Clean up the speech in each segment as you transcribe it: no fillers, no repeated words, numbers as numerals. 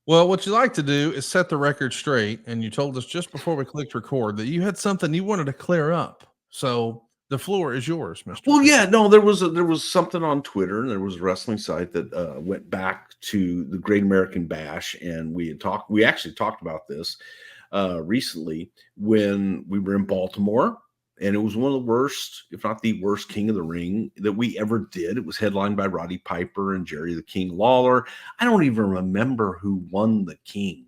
Well, what you like to do is set the record straight, and you told us just before we clicked record that you had something you wanted to clear up. So the floor is yours, Mr. Well, yeah, Prichard. no, there was something on Twitter, and there was a wrestling site that went back to the Great American Bash, and we actually talked about this recently when we were in Baltimore, and it was one of the worst, if not the worst, King of the Ring that we ever did. It was headlined by Roddy Piper and Jerry the King Lawler. I don't even remember who won the King,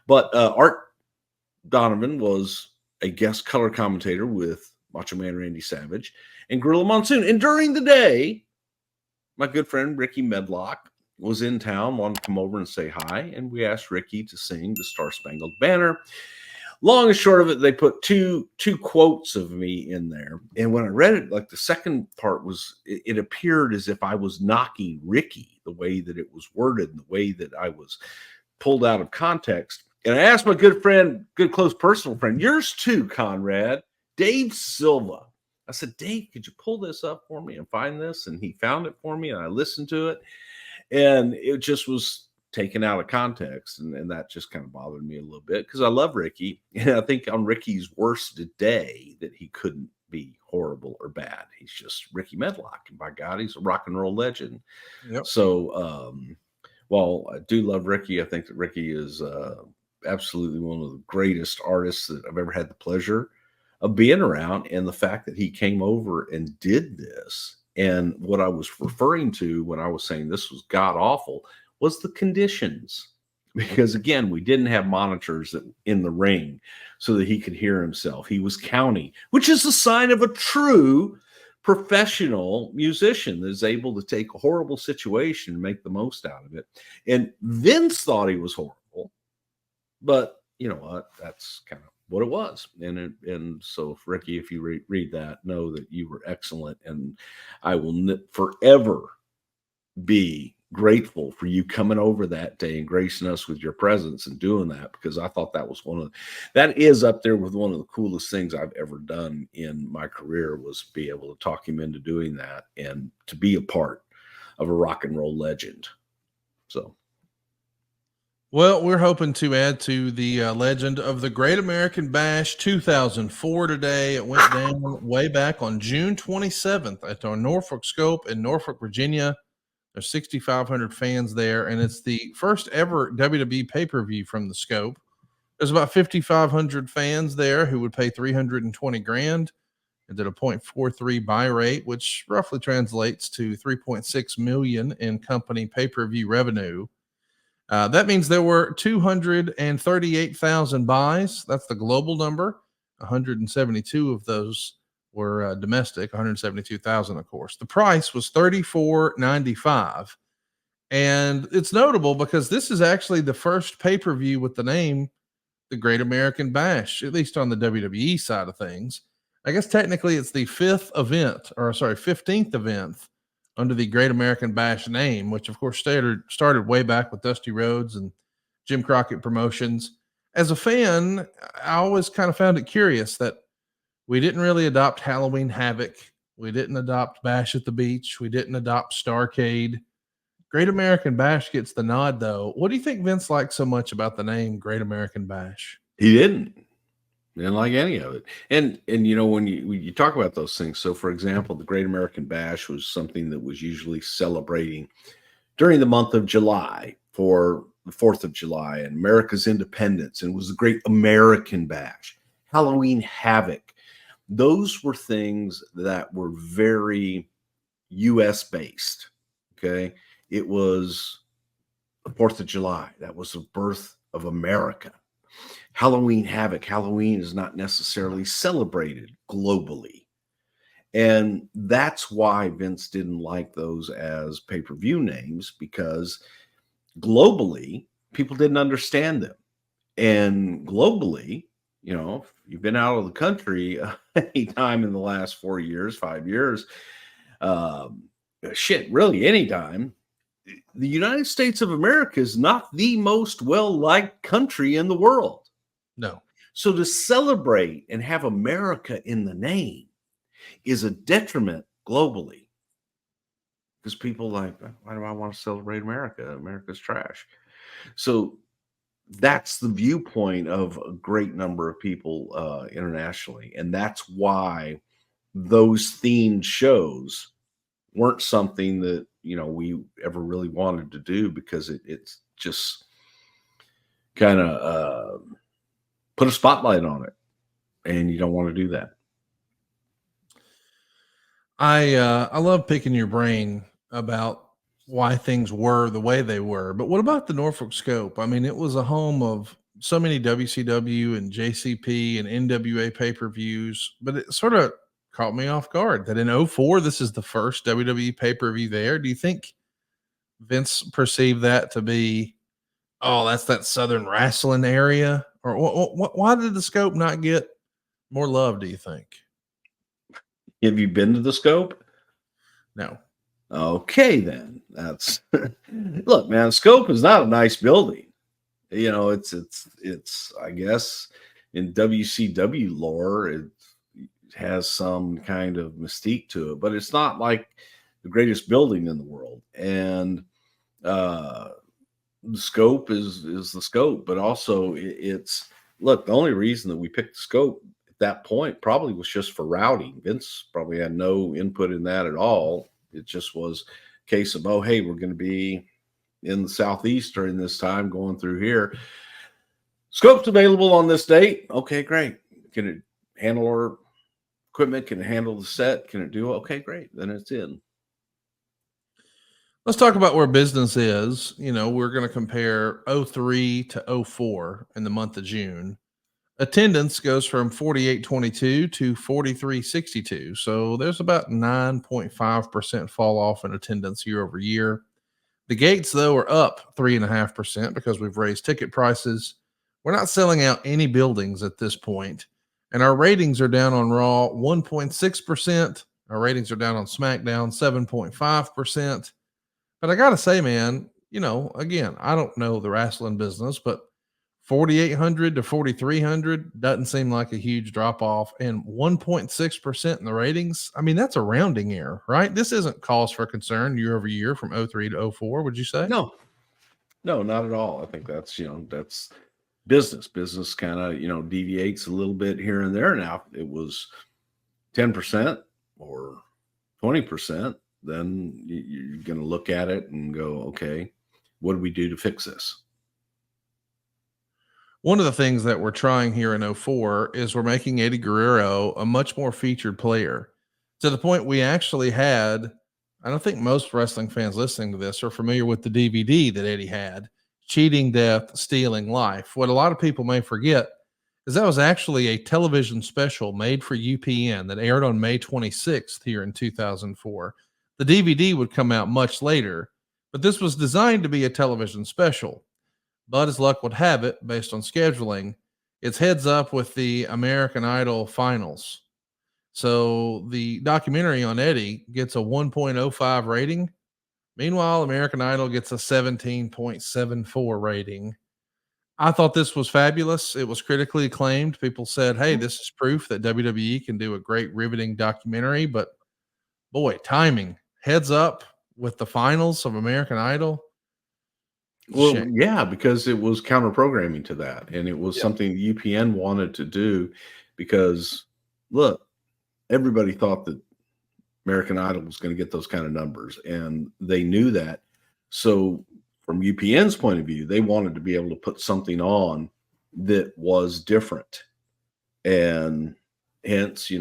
but Art Donovan was a guest color commentator with Macho Man Randy Savage and Gorilla Monsoon. And during the day, my good friend Ricky Medlock was in town, wanted to come over and say hi, and we asked Ricky to sing the Star Spangled Banner. Long and short of it, they put two quotes of me in there, and when I read it, like the second part was, it appeared as if I was knocking Ricky, the way that it was worded and the way that I was pulled out of context. And I asked my good friend, good close personal friend, yours too, Conrad, Dave Silva. I said, Dave, could you pull this up for me and find this? And he found it for me, and I listened to it, and it just was taken out of context, and that just kind of bothered me a little bit because I love Ricky, and I think on Ricky's worst day that he couldn't be horrible or bad. He's just Ricky Medlock, and by God, he's a rock and roll legend. Yep. So, while I do love Ricky, I think that Ricky is absolutely one of the greatest artists that I've ever had the pleasure of being around, and the fact that he came over and did this, and what I was referring to when I was saying this was god awful was the conditions, because again, we didn't have monitors in the ring so that he could hear himself. He was counting, which is a sign of a true professional musician that is able to take a horrible situation and make the most out of it. And Vince thought he was horrible, but you know what? That's kind of what it was. And so, Ricky, if you read that, know that you were excellent, and I will forever be grateful for you coming over that day and gracing us with your presence and doing that, because I thought that was that is up there with one of the coolest things I've ever done in my career, was be able to talk him into doing that and to be a part of a rock and roll legend. So, Well, we're hoping to add to the legend of the Great American Bash 2004 today. It went down way back on June 27th at our Norfolk Scope in Norfolk, Virginia. There's 6,500 fans there, and it's the first ever WWE pay-per-view from the Scope. There's about 5,500 fans there who would pay 320 grand. It did a 0.43 buy rate, which roughly translates to 3.6 million in company pay-per-view revenue. That means there were 238,000 buys. That's the global number. 172 of those were domestic. 172,000, of course. The price was $34.95, and it's notable because this is actually the first pay-per-view with the name the Great American Bash, at least on the WWE side of things. I guess technically it's the 15th event under the Great American Bash name, which of course started way back with Dusty Rhodes and Jim Crockett Promotions. As a fan, I always kind of found it curious that we didn't really adopt Halloween Havoc. We didn't adopt Bash at the Beach. We didn't adopt Starcade. Great American Bash gets the nod, though. What do you think Vince likes so much about the name Great American Bash? he didn't like any of it. And you know, when you talk about those things, so for example, the Great American Bash was something that was usually celebrating during the month of July for the 4th of July and America's independence, and it was the Great American Bash. Halloween Havoc, those were things that were very US based. Okay, it was the 4th of July, that was the birth of America. Halloween Havoc, Halloween is not necessarily celebrated globally. And that's why Vince didn't like those as pay-per-view names, because globally, people didn't understand them. And globally, you know, if you've been out of the country any time in the last 4 years, 5 years, really any time, the United States of America is not the most well-liked country in the world. No. So to celebrate and have America in the name is a detriment globally, because people like, why do I want to celebrate America? America's trash. So that's the viewpoint of a great number of people internationally, and that's why those themed shows weren't something that we ever really wanted to do, because it's just kind of put a spotlight on it, and you don't want to do that. I love picking your brain about why things were the way they were. But what about the Norfolk Scope? I mean, it was a home of so many WCW and JCP and NWA pay-per-views, but it sort of caught me off guard that in '04 this is the first WWE pay-per-view there. Do you think Vince perceived that to be, oh, that's that Southern wrestling area? Or why did the Scope not get more love, do you think? Have you been to the Scope? No. Okay, then that's look, man. Scope is not a nice building. It's I guess in WCW lore, it has some kind of mystique to it, but it's not like the greatest building in the world. And the Scope is the Scope, but also it's look. The only reason that we picked the Scope at that point probably was just for routing. Vince probably had no input in that at all. It just was a case of, oh, hey, we're going to be in the Southeast during this time, going through here. Scope's available on this date. Okay, great. Can it handle our equipment? Can it handle the set? Can it do it? Okay, great. Then it's in. Let's talk about where business is. We're going to compare '03 to '04 in the month of June. Attendance goes from 4822 to 4362. So there's about 9.5% fall off in attendance year over year. The gates, though, are up 3.5% because we've raised ticket prices. We're not selling out any buildings at this point, and our ratings are down on Raw 1.6%. Our ratings are down on SmackDown 7.5%. But I got to say, man, again, I don't know the wrestling business, but 4,800 to 4,300 doesn't seem like a huge drop off, and 1.6% in the ratings. I mean, that's a rounding error, right? This isn't cause for concern year over year from '03 to '04. Would you say? No, not at all. I think that's that's business. Business kind of deviates a little bit here and there. Now, if it was 10% or 20%, then you're going to look at it and go, okay, what do we do to fix this? One of the things that we're trying here in '04 is we're making Eddie Guerrero a much more featured player, to the point we actually had, I don't think most wrestling fans listening to this are familiar with the DVD that Eddie had, Cheating Death, Stealing Life. What a lot of people may forget is that was actually a television special made for UPN that aired on May 26th here in 2004. The DVD would come out much later, but this was designed to be a television special. But as luck would have it, based on scheduling, it's heads up with the American Idol finals. So the documentary on Eddie gets a 1.05 rating. Meanwhile, American Idol gets a 17.74 rating. I thought this was fabulous. It was critically acclaimed. People said, hey, this is proof that WWE can do a great, riveting documentary. But boy, timing, heads up with the finals of American Idol. Well, Shame. yeah, because it was counter programming to that, and it was Yeah. something UPN wanted to do, because look, everybody thought that American Idol was going to get those kind of numbers, and they knew that. So, from UPN's point of view, they wanted to be able to put something on that was different, and hence, it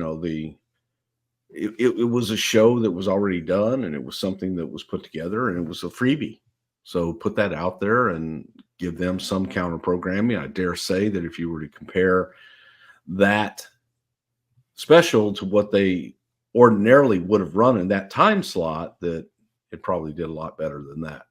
was a show that was already done, and it was something that was put together, and it was a freebie. So put that out there and give them some counter programming. I dare say that if you were to compare that special to what they ordinarily would have run in that time slot, that it probably did a lot better than that.